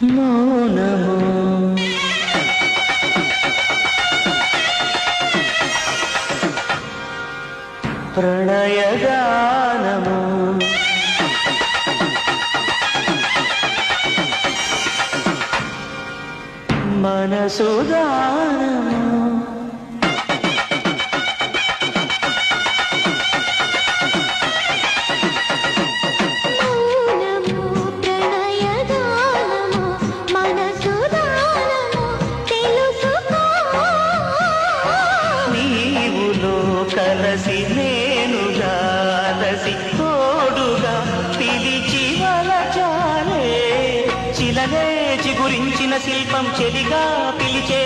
మౌనము ప్రణయగానము మనసుదానము కలసి నేనుగా లసి తోడుగా పిలిచి వలచాలే చిలనే చిగురించిన శిల్పం చెలిగా పిలిచే